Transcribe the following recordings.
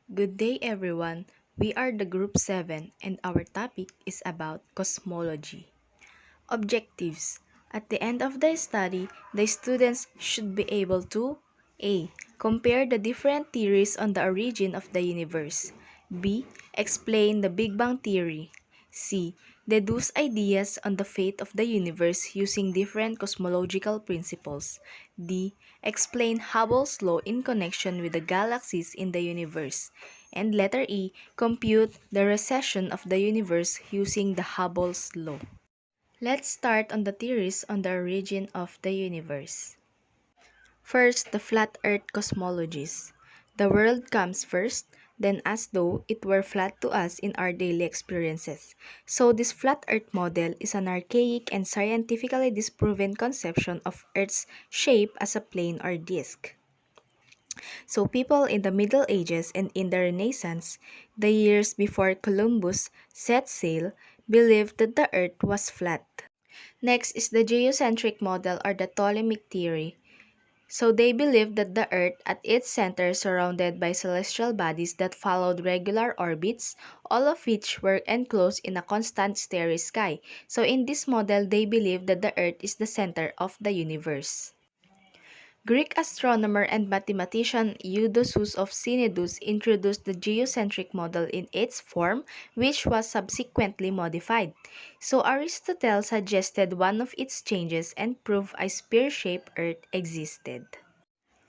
Good day, everyone. We are the Group 7 and our topic is about cosmology. Objectives. At the end of the study, the students should be able to A. Compare the different theories on the origin of the universe. B. Explain the Big Bang Theory. C. Deduce ideas on the fate of the universe using different cosmological principles. D. Explain Hubble's law in connection with the galaxies in the universe. And letter E. Compute the recession of the universe using the Hubble's law. Let's start on the theories on the origin of the universe. First, the flat earth cosmologies. The world comes first, then as though it were flat to us in our daily experiences. So this flat earth model is an archaic and scientifically disproven conception of Earth's shape as a plane or disk. So people in the Middle Ages and in the Renaissance, the years before Columbus set sail, believed that the earth was flat. Next is the geocentric model or the Ptolemaic theory. So they believed that the Earth at its center surrounded by celestial bodies that followed regular orbits, all of which were enclosed in a constant starry sky. So in this model, they believed that the Earth is the center of the universe. Greek astronomer and mathematician Eudoxus of Cnidus introduced the geocentric model in its form, which was subsequently modified. So Aristotle suggested one of its changes and proved a spear-shaped Earth existed.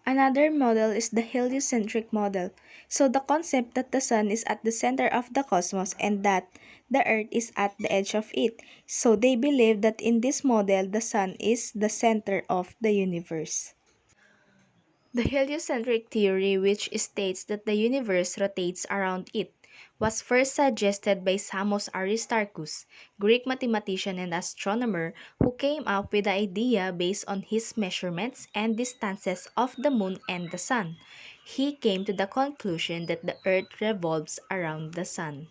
Another model is the heliocentric model. So the concept that the sun is at the center of the cosmos and that the earth is at the edge of it. So they believe that in this model, the sun is the center of the universe. The heliocentric theory, which states that the universe rotates around it, was first suggested by Samos Aristarchus, Greek mathematician and astronomer who came up with the idea based on his measurements and distances of the moon and the sun. He came to the conclusion that the earth revolves around the sun.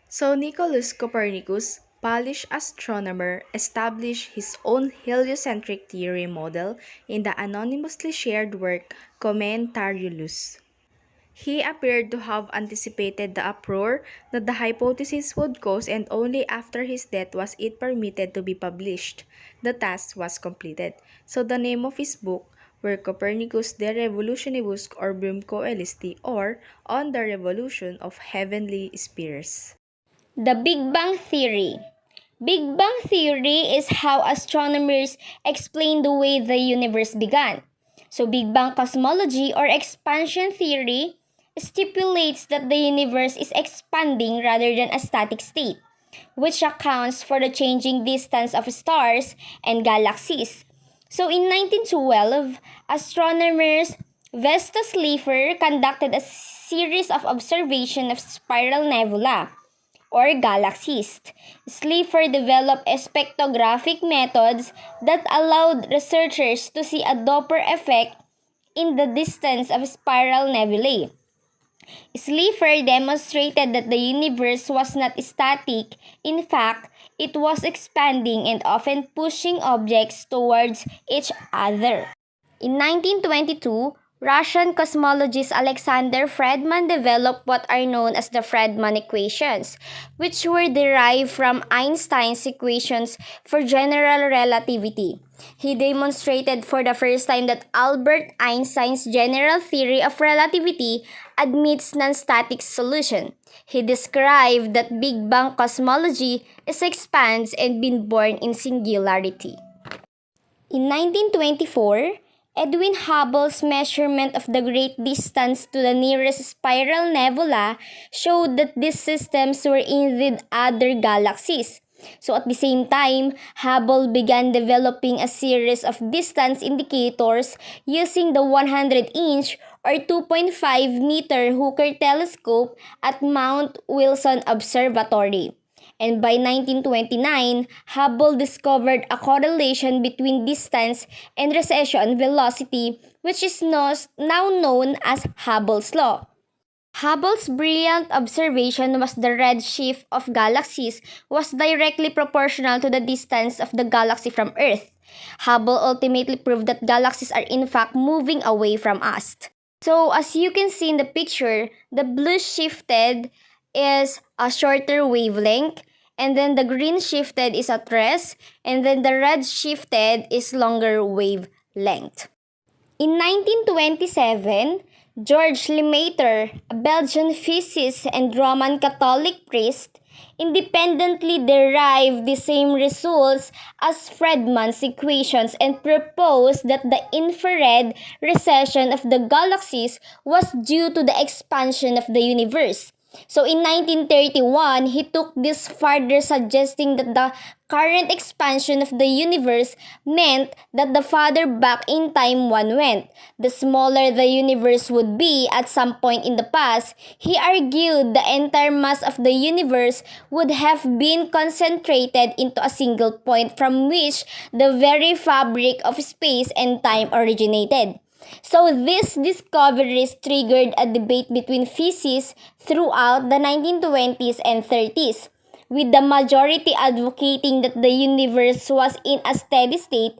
So Nicolaus Copernicus, Polish astronomer, established his own heliocentric theory model in the anonymously shared work Commentariolus. He appeared to have anticipated the uproar that the hypothesis would cause, and only after his death was it permitted to be published. The task was completed. So the name of his book were Copernicus de Revolutionibus Orbium Coelesti, or On the Revolution of Heavenly Spheres. The Big Bang Theory. Big Bang Theory is how astronomers explain the way the universe began. So Big Bang cosmology or expansion theory stipulates that the universe is expanding rather than a static state, which accounts for the changing distance of stars and galaxies. So in 1912, astronomers Vesta Slipher conducted a series of observations of spiral nebula or galaxies. Slipher developed spectrographic methods that allowed researchers to see a Doppler effect in the distance of spiral nebulae. Slipher demonstrated that the universe was not static. In fact, it was expanding and often pushing objects towards each other. In 1922, Russian cosmologist Alexander Friedman developed what are known as the Friedman equations, which were derived from Einstein's equations for general relativity. He demonstrated for the first time that Albert Einstein's general theory of relativity admits non-static solution. He described that Big Bang cosmology is expands and been born in singularity. In 1924, Edwin Hubble's measurement of the great distance to the nearest spiral nebula showed that these systems were indeed other galaxies. So at the same time, Hubble began developing a series of distance indicators using the 100-inch or 2.5-meter Hooker telescope at Mount Wilson Observatory. And by 1929, Hubble discovered a correlation between distance and recession velocity, which is now known as Hubble's law. Hubble's brilliant observation was the redshift of galaxies was directly proportional to the distance of the galaxy from Earth. Hubble ultimately proved that galaxies are in fact moving away from us. So as you can see in the picture, the blue shifted is a shorter wavelength, and then the green shifted is at rest, and then the red shifted is longer wavelength. In 1927, George Lemaitre, a Belgian physicist and Roman Catholic priest, independently derived the same results as Friedmann's equations and proposed that the infrared recession of the galaxies was due to the expansion of the universe. So in 1931, he took this further, suggesting that the current expansion of the universe meant that the farther back in time one went, the smaller the universe would be at some point in the past. He argued the entire mass of the universe would have been concentrated into a single point from which the very fabric of space and time originated. So these discoveries triggered a debate between physicists throughout the 1920s and 30s, with the majority advocating that the universe was in a steady state.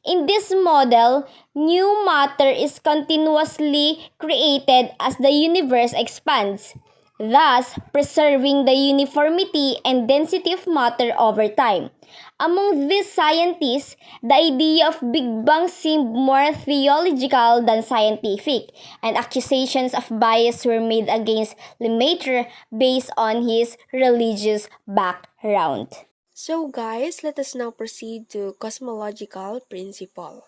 In this model, new matter is continuously created as the universe expands, thus preserving the uniformity and density of matter over time. Among these scientists, the idea of Big Bang seemed more theological than scientific, and accusations of bias were made against Lemaitre based on his religious background. So guys, let us now proceed to cosmological principle.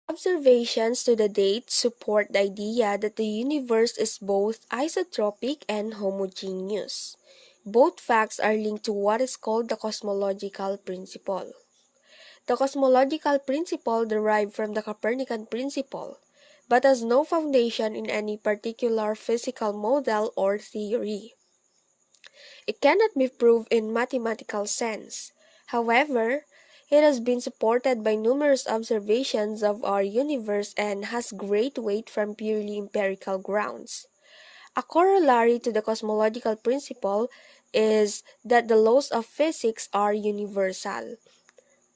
Observations to the date support the idea that the universe is both isotropic and homogeneous. Both facts are linked to what is called the cosmological principle. The cosmological principle derived from the Copernican principle, but has no foundation in any particular physical model or theory. It cannot be proved in mathematical sense. However, it has been supported by numerous observations of our universe and has great weight from purely empirical grounds. A corollary to the cosmological principle is that the laws of physics are universal.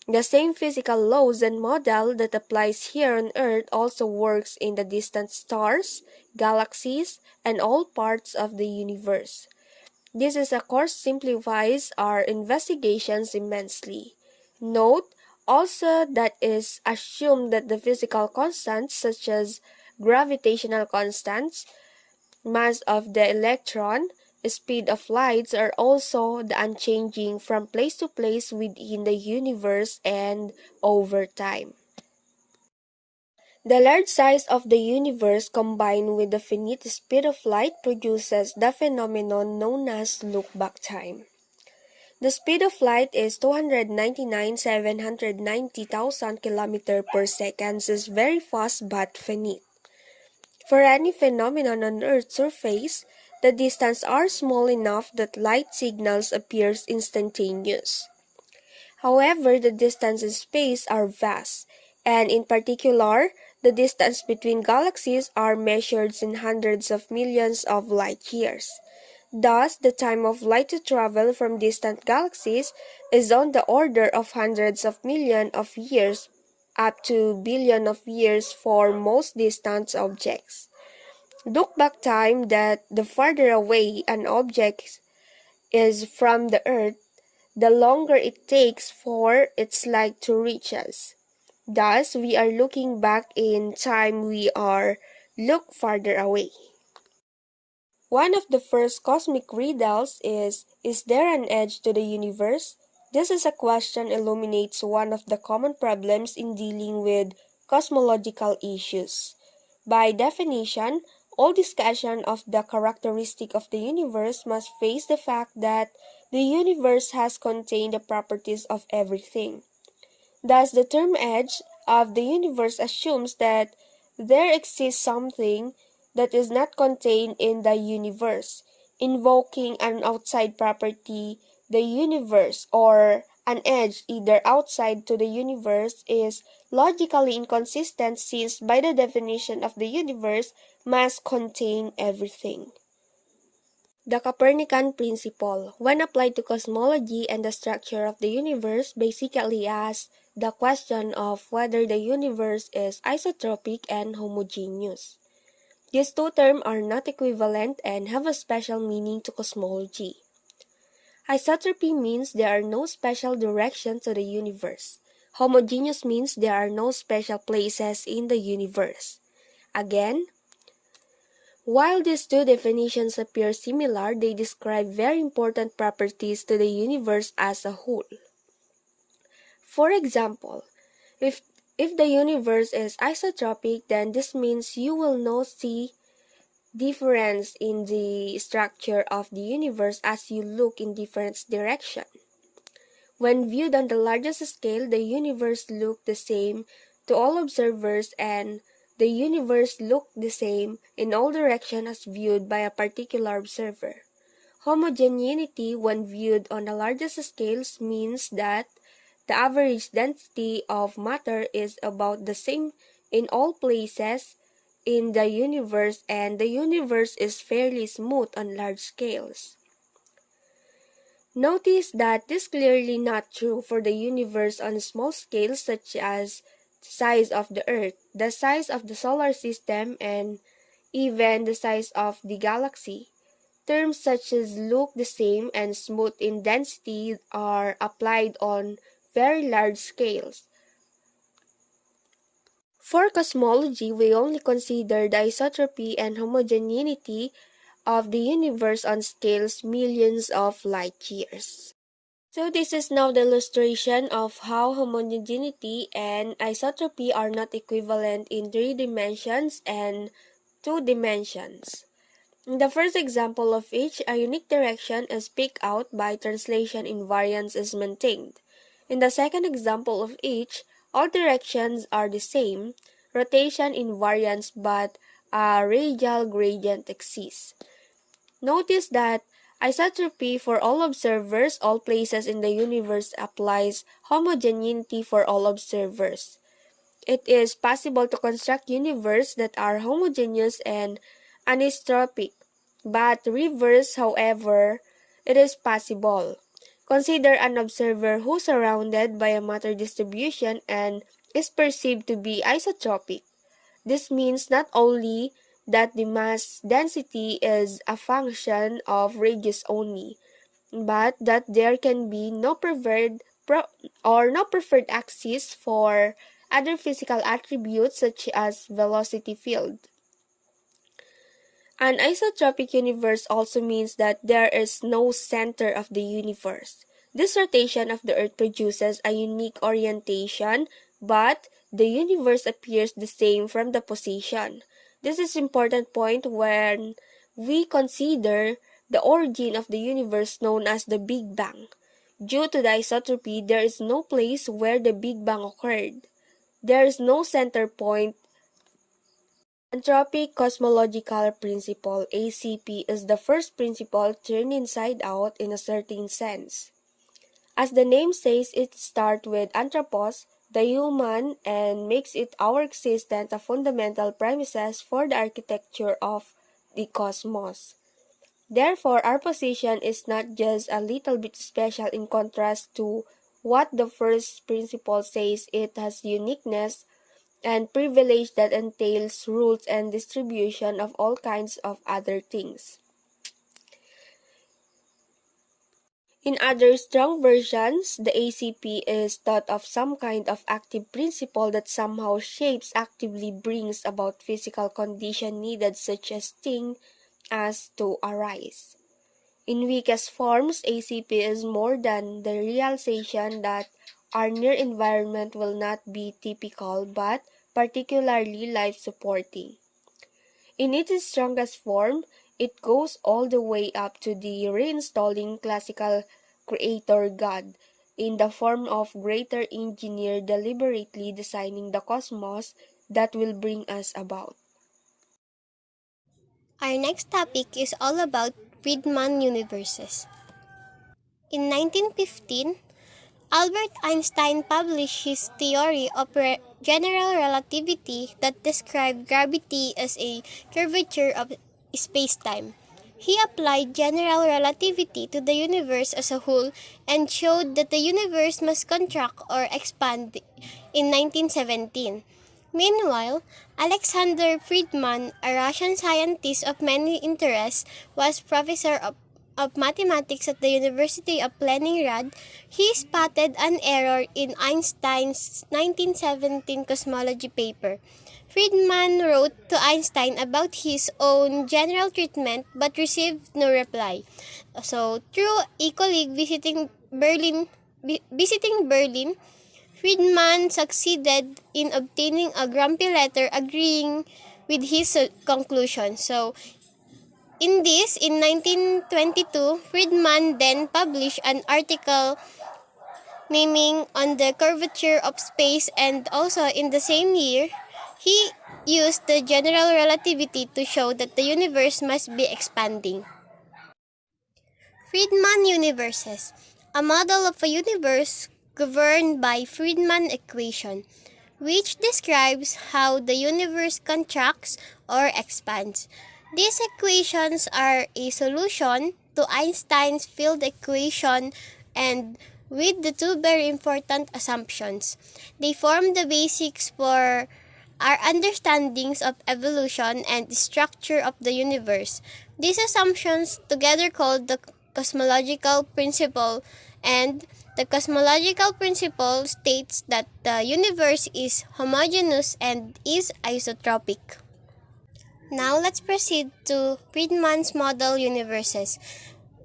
The same physical laws and model that applies here on Earth also works in the distant stars, galaxies, and all parts of the universe. This is of course simplifies our investigations immensely. Note also that it is assumed that the physical constants such as gravitational constants, mass of the electron, speed of lights are also the unchanging from place to place within the universe and over time. The large size of the universe combined with the finite speed of light produces the phenomenon known as look-back time. The speed of light is 299,790,000 km per second, is very fast but finite. For any phenomenon on Earth's surface, the distances are small enough that light signals appears instantaneous. However, the distance in space are vast, and in particular, the distance between galaxies are measured in hundreds of millions of light years. Thus, the time of light to travel from distant galaxies is on the order of hundreds of millions of years up to billions of years for most distant objects. Look back time that the farther away an object is from the Earth, the longer it takes for its light to reach us. Thus, we are looking back in time we are look farther away. One of the first cosmic riddles is there an edge to the universe? This is a question illuminates one of the common problems in dealing with cosmological issues. By definition, all discussion of the characteristic of the universe must face the fact that the universe has contained the properties of everything. Thus, the term edge of the universe assumes that there exists something that is not contained in the universe, invoking an outside property, the universe, or an edge either outside to the universe is logically inconsistent since by the definition of the universe must contain everything. The Copernican principle, when applied to cosmology and the structure of the universe, basically asks the question of whether the universe is isotropic and homogeneous. These two terms are not equivalent and have a special meaning to cosmology. Isotropy means there are no special directions to the universe. Homogeneous means there are no special places in the universe. Again, while these two definitions appear similar, they describe very important properties to the universe as a whole. For example, if if the universe is isotropic, then this means you will not see difference in the structure of the universe as you look in different directions. When viewed on the largest scale, the universe looked the same to all observers and the universe looked the same in all directions as viewed by a particular observer. Homogeneity when viewed on the largest scales means that the average density of matter is about the same in all places in the universe and the universe is fairly smooth on large scales. Notice that this is clearly not true for the universe on small scales such as the size of the Earth, the size of the solar system, and even the size of the galaxy. Terms such as look the same and smooth in density are applied on very large scales. For cosmology, we only consider the isotropy and homogeneity of the universe on scales millions of light years. So this is now the illustration of how homogeneity and isotropy are not equivalent in 3 dimensions and 2 dimensions. In the first example of each, a unique direction is picked out by translation invariance is maintained. In the second example of each, all directions are the same, rotation invariance but a radial gradient exists. Notice that isotropy for all observers, all places in the universe applies homogeneity for all observers. It is possible to construct universes that are homogeneous and anisotropic, but reverse, however, it is possible. Consider an observer who is surrounded by a matter distribution and is perceived to be isotropic. This means not only that the mass density is a function of radius only, but that there can be no no preferred axis for other physical attributes such as velocity field. An isotropic universe also means that there is no center of the universe. This rotation of the Earth produces a unique orientation, but the universe appears the same from the position. This is an important point when we consider the origin of the universe known as the Big Bang. Due to the isotropy, there is no place where the Big Bang occurred. There is no center point. Anthropic cosmological principle (ACP) is the first principle turned inside out in a certain sense. As the name says, it starts with anthropos, the human, and makes it our existence a fundamental premises for the architecture of the cosmos. Therefore, our position is not just a little bit special in contrast to what the first principle says. It has uniqueness and privilege that entails rules and distribution of all kinds of other things. In other strong versions, the ACP is thought of some kind of active principle that somehow shapes, actively brings about physical condition needed such as thing as to arise. In weakest forms, ACP is more than the realization that our near environment will not be typical but particularly life-supporting. In its strongest form, it goes all the way up to the reinstalling classical creator God in the form of greater engineer deliberately designing the cosmos that will bring us about. Our next topic is all about Friedman universes. In 1915, Albert Einstein published his theory of general relativity that described gravity as a curvature of spacetime. He applied general relativity to the universe as a whole and showed that the universe must contract or expand in 1917. Meanwhile, Alexander Friedman, a Russian scientist of many interests, was professor of mathematics at the University of Leningrad. He spotted an error in Einstein's 1917 cosmology paper. Friedman wrote to Einstein about his own general treatment but received no reply. So, through a colleague visiting Berlin, Friedman succeeded in obtaining a grumpy letter agreeing with his conclusion. So, in 1922, Friedman then published an article naming on the curvature of space, and also in the same year, he used the general relativity to show that the universe must be expanding. Friedman universes, a model of a universe governed by Friedman equation, which describes how the universe contracts or expands. These equations are a solution to Einstein's field equation, and with the two very important assumptions. They form the basics for our understandings of evolution and structure of the universe. These assumptions, together called the cosmological principle, and the cosmological principle states that the universe is homogeneous and is isotropic. Now let's proceed to Friedman's model universes.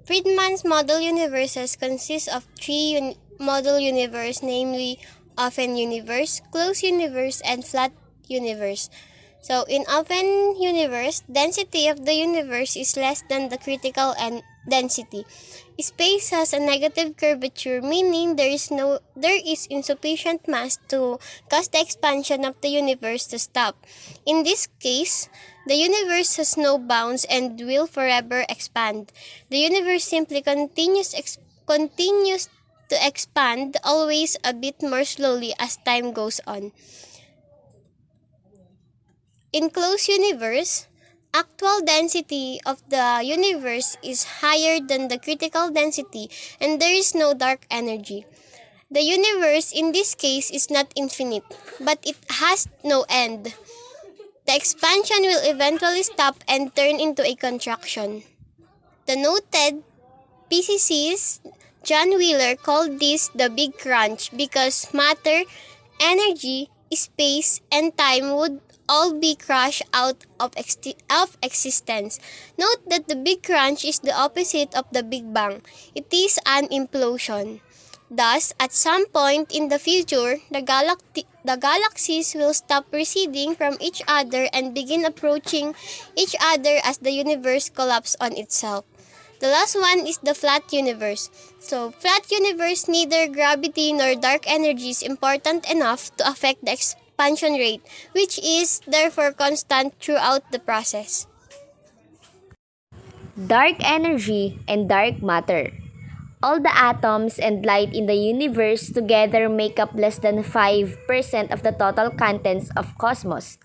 Friedman's model universes consist of three model universe, namely open universe, closed universe, and flat universe. So in open universe, density of the universe is less than the critical and density. Space has a negative curvature, meaning there is insufficient mass to cause the expansion of the universe to stop. In this case, the universe has no bounds and will forever expand. The universe simply continues to expand, always a bit more slowly as time goes on. In closed universe, actual density of the universe is higher than the critical density, and there is no dark energy. The universe in this case is not infinite, but it has no end. The expansion will eventually stop and turn into a contraction. The noted physicist John Wheeler called this the Big Crunch because matter, energy, space, and time would all be crushed out of existence. Note that the Big Crunch is the opposite of the Big Bang. It is an implosion. Thus, at some point in the future, the galaxies will stop receding from each other and begin approaching each other as the universe collapses on itself. The last one is the flat universe. So, flat universe, neither gravity nor dark energy is important enough to affect the expansion rate, which is therefore constant throughout the process. Dark energy and dark matter. All the atoms and light in the universe together make up less than 5% of the total contents of cosmos.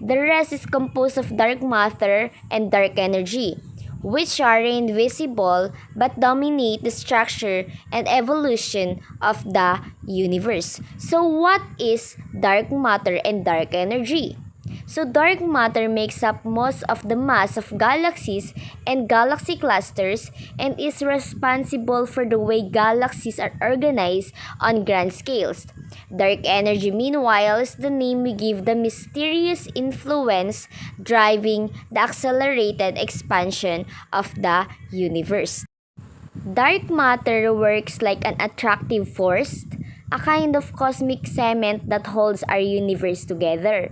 The rest is composed of dark matter and dark energy, which are invisible but dominate the structure and evolution of the universe. So what is dark matter and dark energy? So dark matter makes up most of the mass of galaxies and galaxy clusters and is responsible for the way galaxies are organized on grand scales. Dark energy, meanwhile, is the name we give the mysterious influence driving the accelerated expansion of the universe. Dark matter works like an attractive force, a kind of cosmic cement that holds our universe together.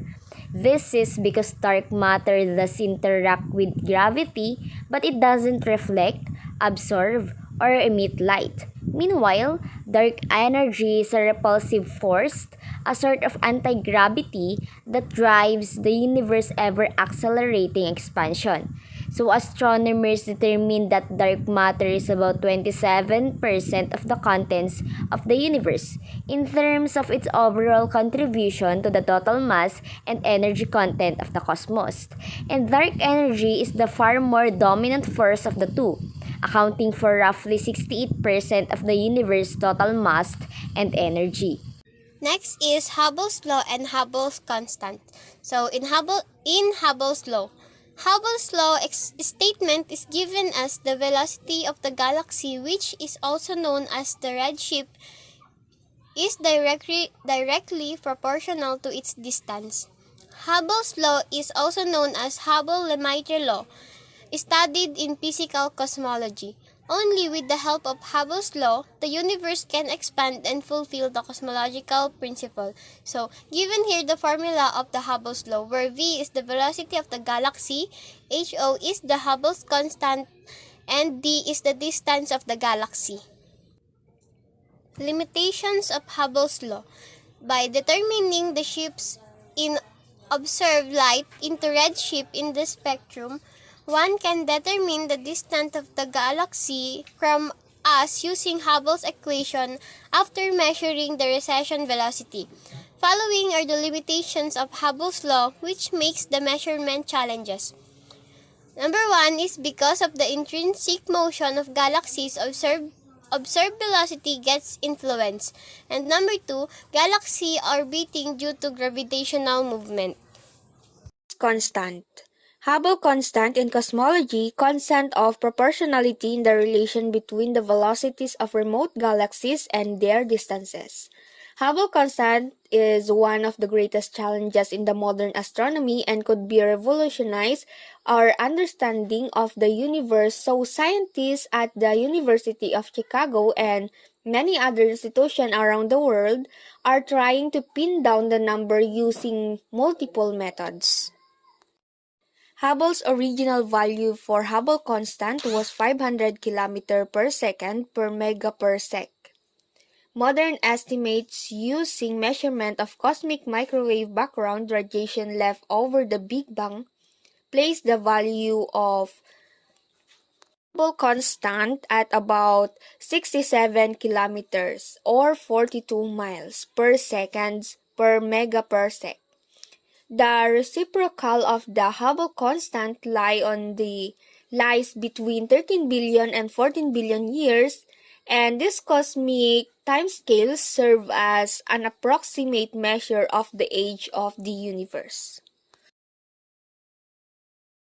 This is because dark matter does interact with gravity, but it doesn't reflect, absorb, or emit light. Meanwhile, dark energy is a repulsive force, a sort of anti-gravity that drives the universe ever accelerating expansion. So astronomers determine that dark matter is about 27% of the contents of the universe in terms of its overall contribution to the total mass and energy content of the cosmos. And dark energy is the far more dominant force of the two, accounting for roughly 68% of the universe's total mass and energy. Next is Hubble's law and Hubble's constant. So in Hubble's law, statement is given as the velocity of the galaxy, which is also known as the redshift, is directly proportional to its distance. Hubble's law is also known as Hubble-Lemaître law, studied in physical cosmology. Only with the help of Hubble's law, the universe can expand and fulfill the cosmological principle. So, given here the formula of the Hubble's law, where v is the velocity of the galaxy, ho is the Hubble's constant, and d is the distance of the galaxy. Limitations of Hubble's law. By determining the shifts in observed light into redshift in the spectrum, one can determine the distance of the galaxy from us using Hubble's equation after measuring the recession velocity. Following are the limitations of Hubble's law, which makes the measurement challenges. Number 1 is because of the intrinsic motion of galaxies, observed velocity gets influenced. And number 2, galaxy orbiting due to gravitational movement. Constant. Hubble constant in cosmology, constant of proportionality in the relation between the velocities of remote galaxies and their distances. Hubble constant is one of the greatest challenges in the modern astronomy and could be revolutionize our understanding of the universe, so scientists at the University of Chicago and many other institutions around the world are trying to pin down the number using multiple methods. Hubble's original value for Hubble constant was 500 km per second per megaparsec. Modern estimates using measurement of cosmic microwave background radiation left over the Big Bang place the value of Hubble constant at about 67 kilometers or 42 miles per second per megaparsec. The reciprocal of the Hubble constant lies between 13 billion and 14 billion years, and these cosmic timescales serve as an approximate measure of the age of the universe.